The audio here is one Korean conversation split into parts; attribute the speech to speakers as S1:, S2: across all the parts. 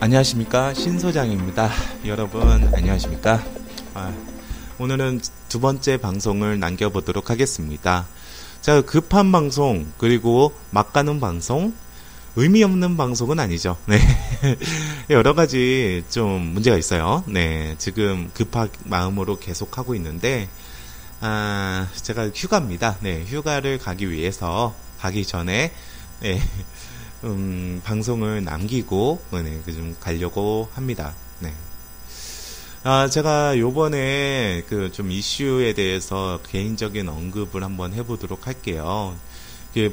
S1: 안녕하십니까, 신소장입니다. 여러분 안녕하십니까. 오늘은 두 번째 방송을 남겨보도록 하겠습니다. 자, 급한 방송 그리고 막 가는 방송, 의미 없는 방송은 아니죠. 네. 여러 가지 좀 문제가 있어요. 네. 지금 급한 마음으로 계속 하고 있는데, 제가 휴가입니다. 네. 휴가를 가기 전에, 네. 방송을 남기고, 네. 좀 가려고 합니다. 네. 제가 요번에 좀 이슈에 대해서 개인적인 언급을 한번 해보도록 할게요.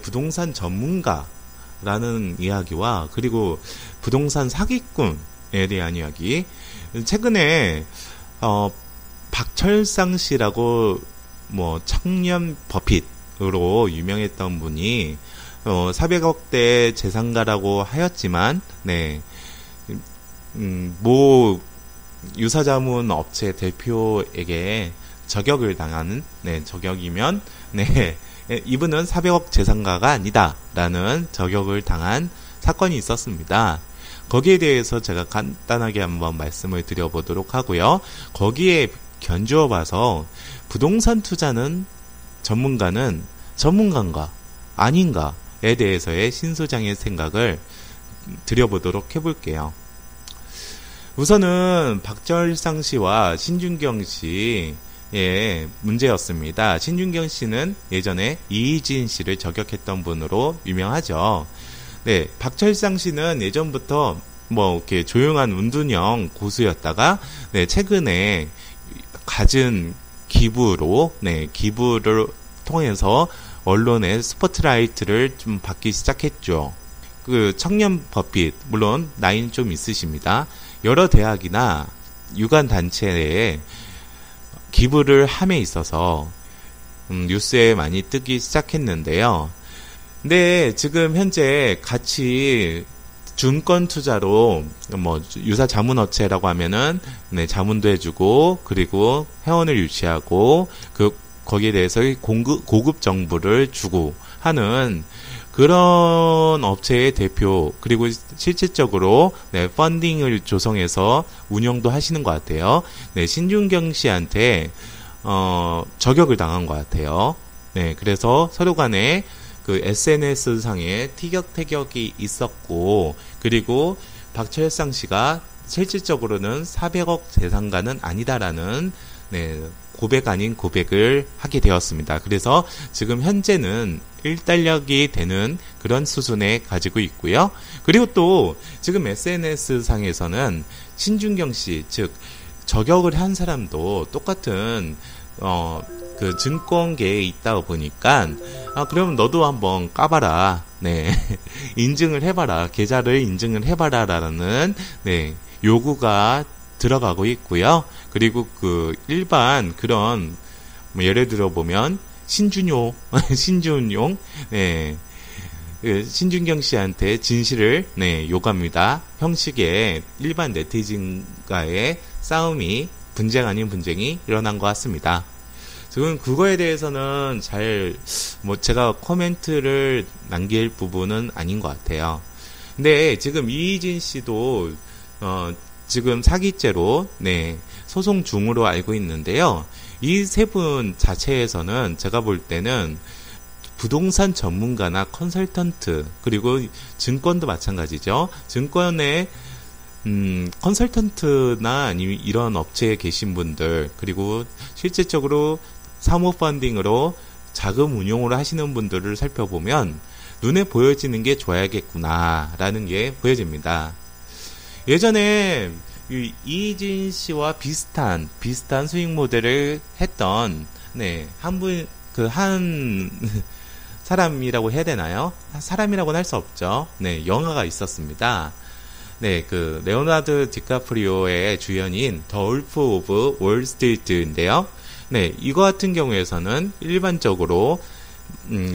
S1: 부동산 전문가라는 이야기와 그리고 부동산 사기꾼에 대한 이야기. 최근에 박철상 씨라고 청년 버핏으로 유명했던 분이 400억대 재산가라고 하였지만, 네, 유사자문 업체 대표에게 저격을 당하는, 네, 저격이면, 네, 이분은 400억 재산가가 아니다라는 저격을 당한 사건이 있었습니다. 거기에 대해서 제가 간단하게 한번 말씀을 드려보도록 하고요. 거기에 견주어 봐서 부동산 투자는 전문가는 전문가인가 아닌가에 대해서의 신소장의 생각을 드려보도록 해볼게요. 우선은 박철상 씨와 신준경 씨의 문제였습니다. 신준경 씨는 예전에 이희진 씨를 저격했던 분으로 유명하죠. 네, 박철상 씨는 예전부터 이렇게 조용한 운둔형 고수였다가, 네, 최근에 갖은 기부를 통해서 언론의 스포트라이트를 좀 받기 시작했죠. 청년 버핏, 물론 나이는 좀 있으십니다. 여러 대학이나 유관단체에 기부를 함에 있어서 뉴스에 많이 뜨기 시작했는데요. 근데 지금 현재 같이 준권 투자로 유사 자문업체라고 하면은, 네, 자문도 해주고 그리고 회원을 유치하고 거기에 대해서 고급 정보를 주고 하는 그런 업체의 대표, 그리고 실질적으로, 네, 펀딩을 조성해서 운영도 하시는 것 같아요. 네, 신준경 씨한테 저격을 당한 것 같아요. 네, 그래서 서로 간에 SNS 상에 티격태격이 있었고, 그리고 박철상 씨가 실질적으로는 400억 재산가는 아니다라는, 네, 고백 아닌 고백을 하게 되었습니다. 그래서 지금 현재는 일단락이 되는 그런 수준에 가지고 있고요. 그리고 또 지금 SNS 상에서는 신준경 씨, 즉 저격을 한 사람도 똑같은 증권계에 있다 보니까, 그러면 너도 한번 까봐라, 네, 인증을 해봐라, 계좌를 인증을 해봐라라는, 네, 요구가 들어가고 있고요. 그리고 일반 그런, 예를 들어 보면 신준용, 네, 신준경 씨한테 진실을, 네, 요구합니다. 형식의 일반 네티즌과의 싸움이, 분쟁 아닌 분쟁이 일어난 것 같습니다. 지금 그거에 대해서는 제가 코멘트를 남길 부분은 아닌 것 같아요. 근데 지금 이희진 씨도, 지금 사기죄로, 네, 소송 중으로 알고 있는데요. 이 세 분 자체에서는 제가 볼 때는 부동산 전문가나 컨설턴트, 그리고 증권도 마찬가지죠. 증권의 컨설턴트나 아니면 이런 업체에 계신 분들, 그리고 실질적으로 사모 펀딩으로 자금 운용을 하시는 분들을 살펴보면 눈에 보여지는 게 좋아야겠구나라는 게 보여집니다. 예전에 이희진 씨와 비슷한 수익 모델을 했던, 네, 한 사람이라고 해야 되나요? 사람이라고는 할 수 없죠. 네, 영화가 있었습니다. 네, 레오나르도 디카프리오의 주연인 더 울프 오브 월스트리트인데요. 네, 이거 같은 경우에서는 일반적으로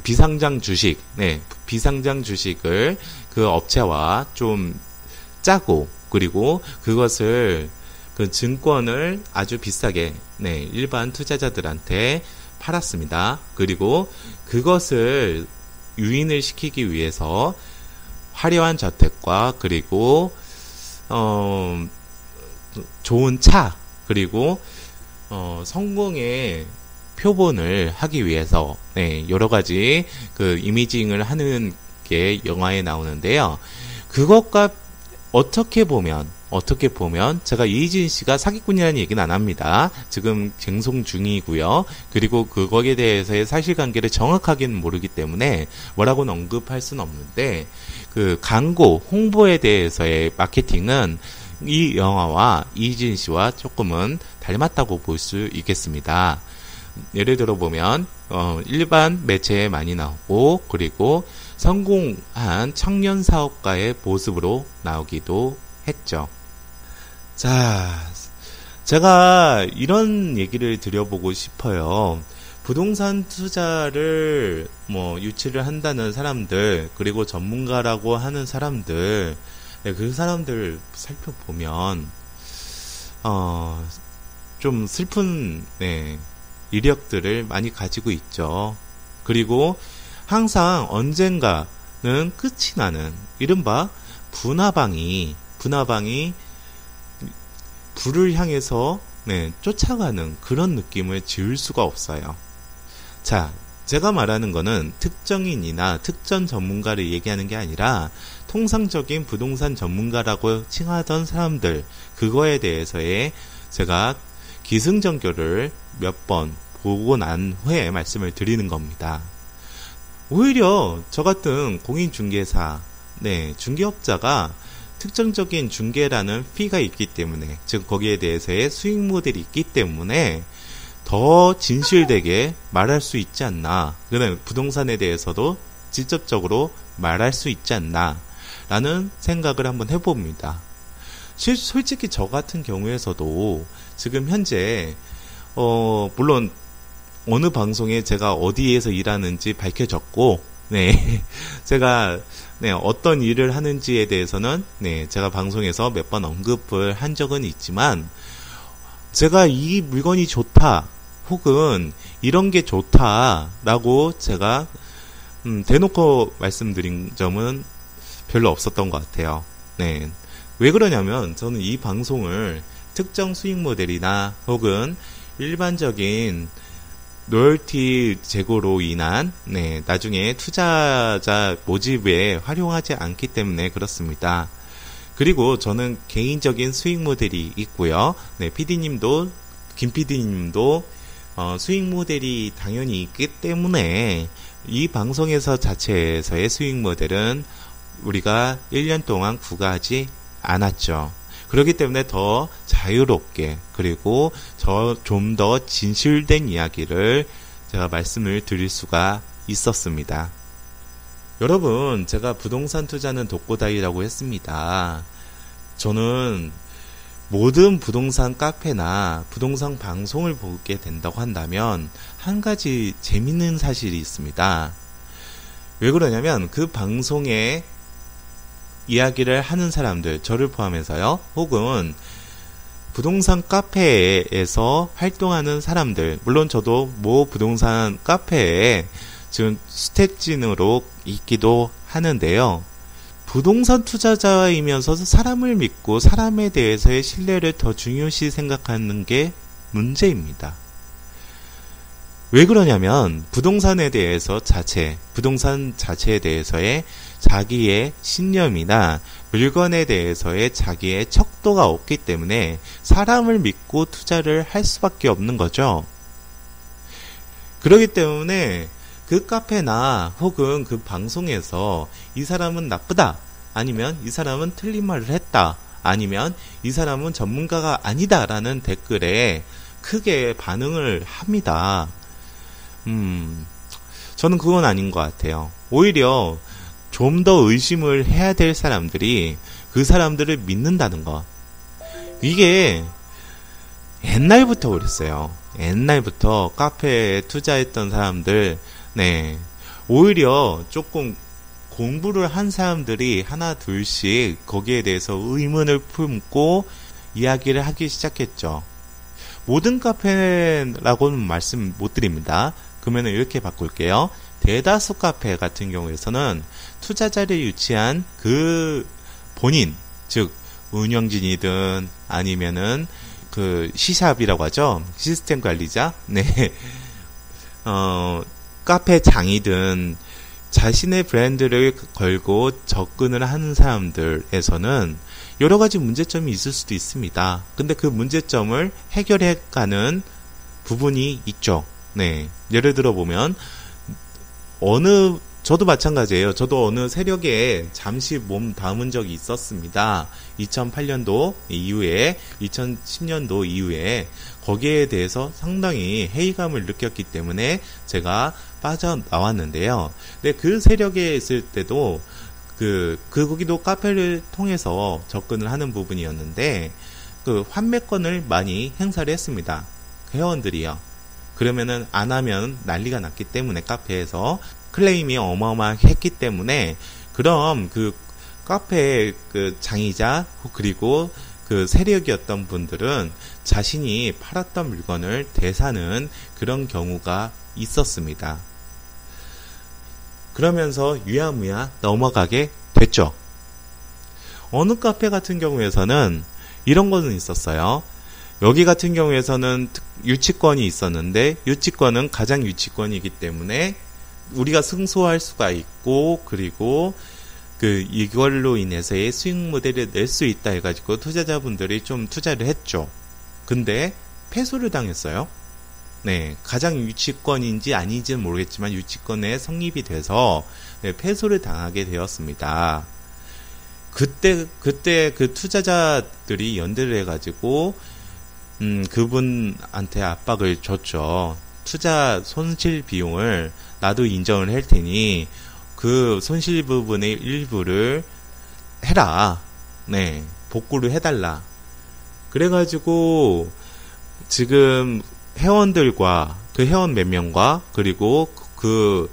S1: 비상장 주식을 그 업체와 좀 짜고, 그리고 그것을 증권을 아주 비싸게, 네, 일반 투자자들한테 팔았습니다. 그리고 그것을 유인을 시키기 위해서 화려한 저택과 그리고 좋은 차, 그리고 성공의 표본을 하기 위해서 여러 가지 그 이미징을 하는 게 영화에 나오는데요. 그것과 어떻게 보면 제가 이희진 씨가 사기꾼이라는 얘기는 안 합니다. 지금 쟁송 중이고요. 그리고 그거에 대해서의 사실관계를 정확하게는 모르기 때문에 뭐라고는 언급할 수는 없는데, 그 광고 홍보에 대해서의 마케팅은 이 영화와 이희진 씨와 조금은 닮았다고 볼 수 있겠습니다. 예를 들어 보면 일반 매체에 많이 나오고, 그리고 성공한 청년 사업가의 모습으로 나오기도 했죠. 자, 제가 이런 얘기를 드려보고 싶어요. 부동산 투자를 유치를 한다는 사람들, 그리고 전문가라고 하는 사람들, 그 사람들 살펴보면 좀 슬픈 이력들을 많이 가지고 있죠. 그리고 항상 언젠가는 끝이 나는, 이른바 분화방이 불을 향해서 쫓아가는 그런 느낌을 지울 수가 없어요. 자, 제가 말하는 거는 특정인이나 특정 전문가를 얘기하는 게 아니라 통상적인 부동산 전문가라고 칭하던 사람들, 그거에 대해서의 제가 기승전결을 몇 번 보고 난 후에 말씀을 드리는 겁니다. 오히려 저 같은 공인중개사, 중개업자가 특정적인 중개라는 피가 있기 때문에, 즉 거기에 대해서의 수익 모델이 있기 때문에 더 진실되게 말할 수 있지 않나, 그다음에 부동산에 대해서도 직접적으로 말할 수 있지 않나 라는 생각을 한번 해봅니다. 솔직히 저 같은 경우에서도 지금 현재 물론 어느 방송에 제가 어디에서 일하는지 밝혀졌고, 제가 어떤 일을 하는지에 대해서는 제가 방송에서 몇 번 언급을 한 적은 있지만, 제가 이 물건이 좋다 혹은 이런 게 좋다라고 제가 대놓고 말씀드린 점은 별로 없었던 것 같아요. 왜 그러냐면 저는 이 방송을 특정 수익 모델이나 혹은 일반적인 로열티 제고로 인한 나중에 투자자 모집에 활용하지 않기 때문에 그렇습니다. 그리고 저는 개인적인 수익 모델이 있고요. PD님도, 김 PD님도 수익 모델이 당연히 있기 때문에 이 방송에서 자체에서의 수익 모델은 우리가 1년 동안 구가하지 않았죠. 그렇기 때문에 더 자유롭게, 그리고 좀 더 진실된 이야기를 제가 말씀을 드릴 수가 있었습니다. 여러분, 제가 부동산 투자는 독고다이라고 했습니다. 저는 모든 부동산 카페나 부동산 방송을 보게 된다고 한다면 한 가지 재밌는 사실이 있습니다. 왜 그러냐면 그 방송에 이야기를 하는 사람들, 저를 포함해서요, 혹은 부동산 카페에서 활동하는 사람들, 물론 저도 모 부동산 카페에 지금 스태진으로 있기도 하는데요. 부동산 투자자이면서 사람을 믿고 사람에 대해서의 신뢰를 더 중요시 생각하는 게 문제입니다. 왜 그러냐면 부동산 자체에 대해서의 자기의 신념이나 물건에 대해서의 자기의 척도가 없기 때문에 사람을 믿고 투자를 할 수밖에 없는 거죠. 그렇기 때문에 그 카페나 혹은 그 방송에서 이 사람은 나쁘다, 아니면 이 사람은 틀린 말을 했다, 아니면 이 사람은 전문가가 아니다 라는 댓글에 크게 반응을 합니다. 저는 그건 아닌 것 같아요. 오히려 좀 더 의심을 해야 될 사람들이 그 사람들을 믿는다는 것. 이게 옛날부터 그랬어요. 옛날부터 카페에 투자했던 사람들, 오히려 조금 공부를 한 사람들이 하나 둘씩 거기에 대해서 의문을 품고 이야기를 하기 시작했죠. 모든 카페라고는 말씀 못 드립니다. 그러면 이렇게 바꿀게요. 대다수 카페 같은 경우에서는 투자자를 유치한 그 본인, 즉 운영진이든 아니면은 그 C샵이라고 하죠. 시스템 관리자. 네. 카페 장이든 자신의 브랜드를 걸고 접근을 하는 사람들에서는 여러 가지 문제점이 있을 수도 있습니다. 근데 그 문제점을 해결해 가는 부분이 있죠. 네. 예를 들어 보면 저도 마찬가지예요. 저도 어느 세력에 잠시 몸 담은 적이 있었습니다. 2008년도 이후에, 2010년도 이후에 거기에 대해서 상당히 회의감을 느꼈기 때문에 제가 빠져나왔는데요. 근데 그 세력에 있을 때도 거기도 카페를 통해서 접근을 하는 부분이었는데 그 환매권을 많이 행사를 했습니다. 회원들이요. 그러면은 안 하면 난리가 났기 때문에 카페에서 클레임이 어마어마하게 했기 때문에 그럼 그 카페 그 장이자 그리고 그 세력이었던 분들은 자신이 팔았던 물건을 되사는 그런 경우가 있었습니다. 그러면서 유야무야 넘어가게 됐죠. 어느 카페 같은 경우에서는 이런 거는 있었어요. 여기 같은 경우에서는 유치권이 있었는데 유치권은 가장 유치권이기 때문에 우리가 승소할 수가 있고 그리고 이걸로 인해서의 수익 모델을 낼 수 있다 해가지고 투자자분들이 좀 투자를 했죠. 근데 패소를 당했어요. 네, 가장 유치권인지 아닌지는 모르겠지만 유치권에 성립이 돼서 패소를 당하게 되었습니다. 그때 그 투자자들이 연대를 해가지고 그분한테 압박을 줬죠. 투자 손실 비용을 나도 인정을 할 테니 그 손실 부분의 일부를 해라. 네, 복구를 해달라. 그래가지고 지금 회원들과 그 회원 몇 명과 그리고 그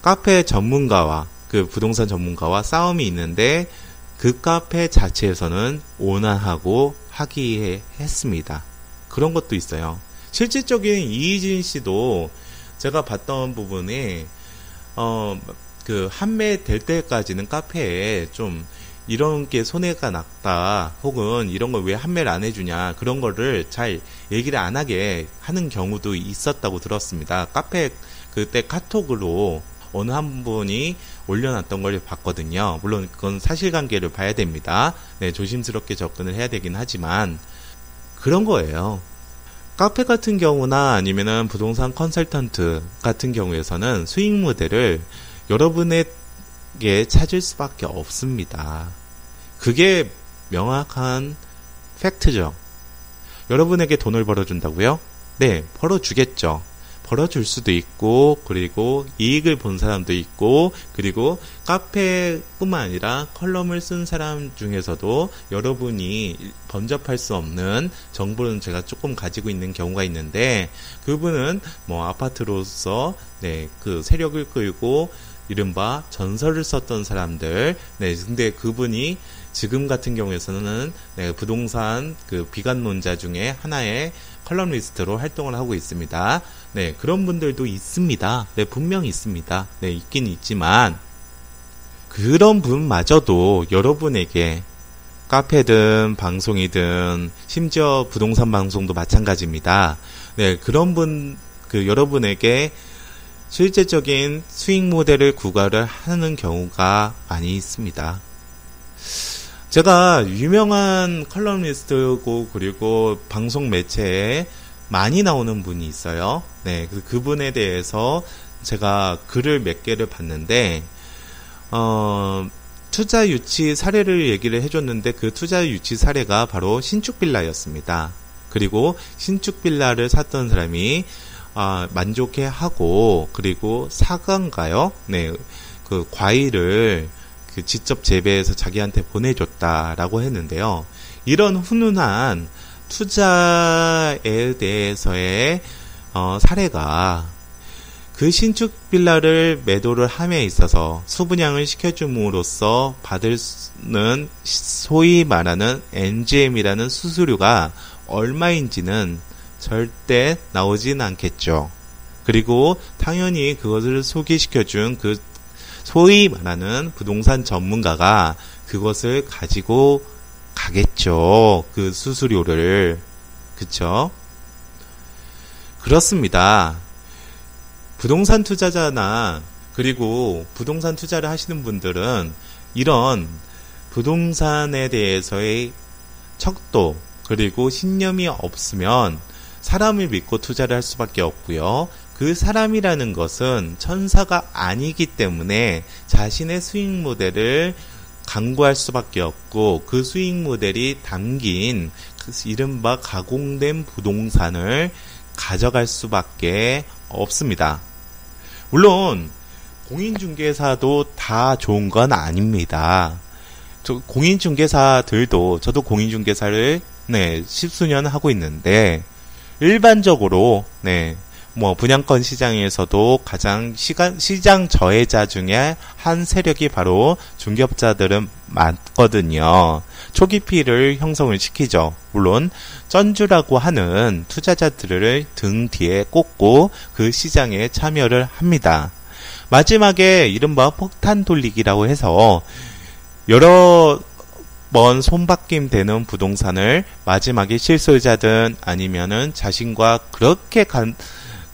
S1: 카페 전문가와 그 부동산 전문가와 싸움이 있는데 그 카페 자체에서는 온화하고 화기애애했습니다. 그런 것도 있어요. 실질적인 이희진 씨도 제가 봤던 부분에 그 판매될 때까지는 카페에 좀 이런 게 손해가 났다 혹은 이런 걸 왜 판매를 안 해주냐 그런 거를 잘 얘기를 안 하게 하는 경우도 있었다고 들었습니다. 카페 그때 카톡으로 어느 한 분이 올려놨던 걸 봤거든요. 물론 그건 사실관계를 봐야 됩니다. 네, 조심스럽게 접근을 해야 되긴 하지만 그런 거예요. 카페 같은 경우나 아니면은 부동산 컨설턴트 같은 경우에서는 수익 모델을 여러분에게 찾을 수밖에 없습니다. 그게 명확한 팩트죠. 여러분에게 돈을 벌어준다고요? 네, 벌어주겠죠. 벌어줄 수도 있고 그리고 이익을 본 사람도 있고 그리고 카페뿐만 아니라 컬럼을 쓴 사람 중에서도 여러분이 범접할 수 없는 정보는 제가 조금 가지고 있는 경우가 있는데 그분은 뭐 아파트로서 네, 그 세력을 끌고 이른바 전설을 썼던 사람들. 네, 근데 그분이 지금 같은 경우에서는 네, 부동산 그 비관론자 중에 하나의 컬럼리스트로 활동을 하고 있습니다. 네, 그런 분들도 있습니다. 네, 분명히 있습니다. 네, 있긴 있지만 그런 분마저도 여러분에게 카페든 방송이든 심지어 부동산 방송도 마찬가지입니다. 네, 그런 여러분에게 실제적인 수익 모델을 구가를 하는 경우가 많이 있습니다. 제가 유명한 컬럼리스트고 그리고 방송 매체에 많이 나오는 분이 있어요. 네, 그분에 대해서 제가 글을 몇 개를 봤는데 투자 유치 사례를 얘기를 해줬는데 그 투자 유치 사례가 바로 신축 빌라였습니다. 그리고 신축 빌라를 샀던 사람이 만족해하고 그리고 사과인가요? 네, 그 과일을 직접 재배해서 자기한테 보내줬다라고 했는데요. 이런 훈훈한 투자에 대해서의 사례가 그 신축 빌라를 매도를 함에 있어서 수분양을 시켜줌으로써 받는 소위 말하는 MGM이라는 수수료가 얼마인지는 절대 나오진 않겠죠. 그리고 당연히 그것을 소개시켜준 그 소위 말하는 부동산 전문가가 그것을 가지고 가겠죠. 그 수수료를. 그쵸? 그렇습니다. 부동산 투자자나 그리고 부동산 투자를 하시는 분들은 이런 부동산에 대해서의 척도 그리고 신념이 없으면 사람을 믿고 투자를 할 수밖에 없고요. 그 사람이라는 것은 천사가 아니기 때문에 자신의 수익 모델을 강구할 수밖에 없고 그 수익 모델이 담긴 이른바 가공된 부동산을 가져갈 수밖에 없습니다. 물론 공인중개사도 다 좋은 건 아닙니다. 공인중개사들도 저도 공인중개사를 십수년 하고 있는데 일반적으로 분양권 시장에서도 가장 시장 저해자 중에 한 세력이 바로 중개업자들은 많거든요. 초기 피해를 형성을 시키죠. 물론 쩐주라고 하는 투자자들을 등 뒤에 꽂고 그 시장에 참여를 합니다. 마지막에 이른바 폭탄 돌리기라고 해서 여러 번 손바뀜 되는 부동산을 마지막에 실소유자든 아니면은 자신과 그렇게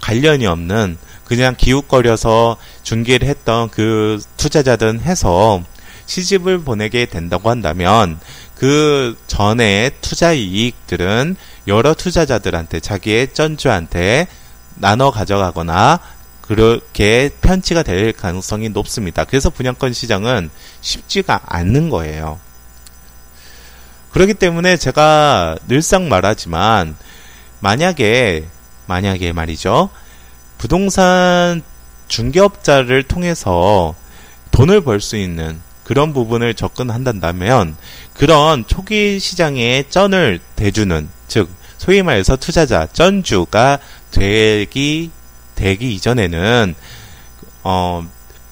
S1: 관련이 없는 그냥 기웃거려서 중개를 했던 그 투자자든 해서 시집을 보내게 된다고 한다면 그 전에 투자 이익들은 여러 투자자들한테 자기의 쩐주한테 나눠 가져가거나 그렇게 편취가 될 가능성이 높습니다. 그래서 분양권 시장은 쉽지가 않는 거예요. 그렇기 때문에 제가 늘상 말하지만 만약에 말이죠. 부동산 중개업자를 통해서 돈을 벌 수 있는 그런 부분을 접근한다면 그런 초기 시장에 쩐을 대주는 즉 소위 말해서 투자자 쩐주가 되기 이전에는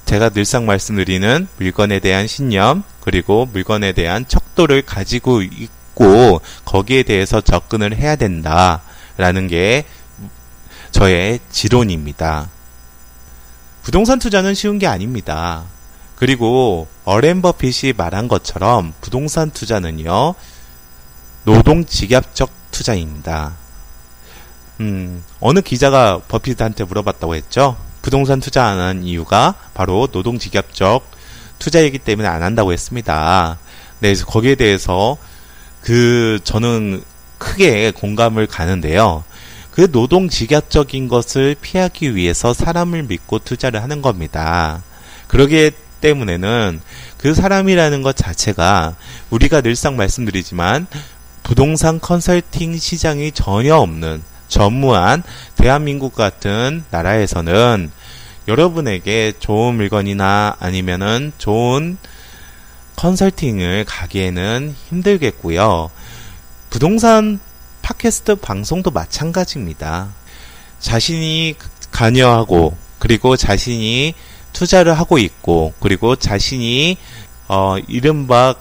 S1: 제가 늘상 말씀드리는 물건에 대한 신념 그리고 물건에 대한 척도를 가지고 있고 거기에 대해서 접근을 해야 된다라는 게 저의 지론입니다. 부동산 투자는 쉬운 게 아닙니다. 그리고 워렌 버핏이 말한 것처럼 부동산 투자는요 노동직약적 투자입니다. 어느 기자가 버핏한테 물어봤다고 했죠. 부동산 투자 안 한 이유가 바로 노동직약적 투자이기 때문에 안 한다고 했습니다. 네, 그래서 거기에 대해서 저는 크게 공감을 가는데요. 그 노동직약적인 것을 피하기 위해서 사람을 믿고 투자를 하는 겁니다. 그러기 때문에는 그 사람이라는 것 자체가 우리가 늘상 말씀드리지만 부동산 컨설팅 시장이 전혀 없는 전무한 대한민국 같은 나라에서는 여러분에게 좋은 물건이나 아니면은 좋은 컨설팅을 가기에는 힘들겠고요. 부동산 팟캐스트 방송도 마찬가지입니다. 자신이 관여하고 그리고 자신이 투자를 하고 있고 그리고 자신이 이른바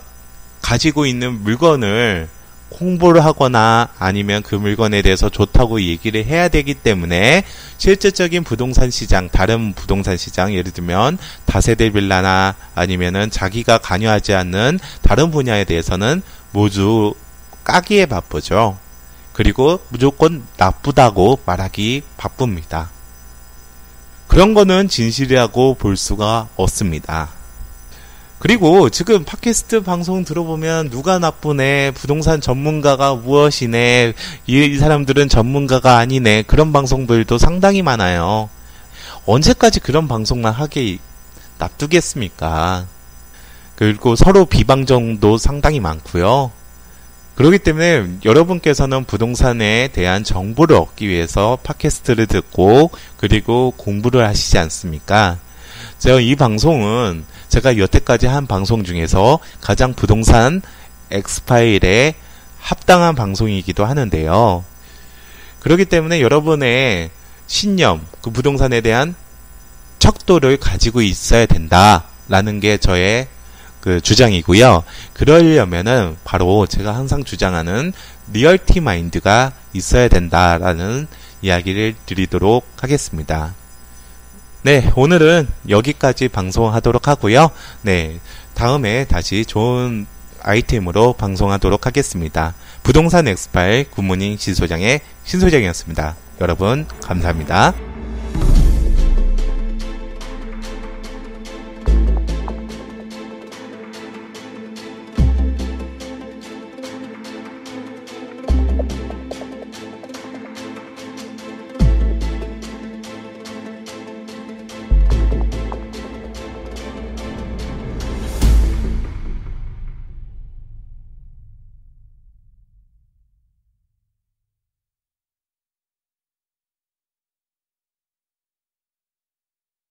S1: 가지고 있는 물건을 홍보를 하거나 아니면 그 물건에 대해서 좋다고 얘기를 해야 되기 때문에 실질적인 부동산 시장, 다른 부동산 시장, 예를 들면 다세대 빌라나 아니면은 자기가 관여하지 않는 다른 분야에 대해서는 모두 까기에 바쁘죠. 그리고 무조건 나쁘다고 말하기 바쁩니다. 그런 거는 진실이라고 볼 수가 없습니다. 그리고 지금 팟캐스트 방송 들어보면 누가 나쁘네, 부동산 전문가가 무엇이네, 이 사람들은 전문가가 아니네, 그런 방송들도 상당히 많아요. 언제까지 그런 방송만 하게 놔두겠습니까? 그리고 서로 비방정도 상당히 많고요. 그렇기 때문에 여러분께서는 부동산에 대한 정보를 얻기 위해서 팟캐스트를 듣고 그리고 공부를 하시지 않습니까? 제가 이 방송은 제가 여태까지 한 방송 중에서 가장 부동산 엑스파일에 합당한 방송이기도 하는데요. 그렇기 때문에 여러분의 신념, 그 부동산에 대한 척도를 가지고 있어야 된다라는 게 저의 그 주장이고요. 그러려면은 바로 제가 항상 주장하는 리얼티 마인드가 있어야 된다라는 이야기를 드리도록 하겠습니다. 네, 오늘은 여기까지 방송하도록 하고요. 네, 다음에 다시 좋은 아이템으로 방송하도록 하겠습니다. 부동산 엑스파일 굿모닝 신소장의 신소장이었습니다. 여러분 감사합니다.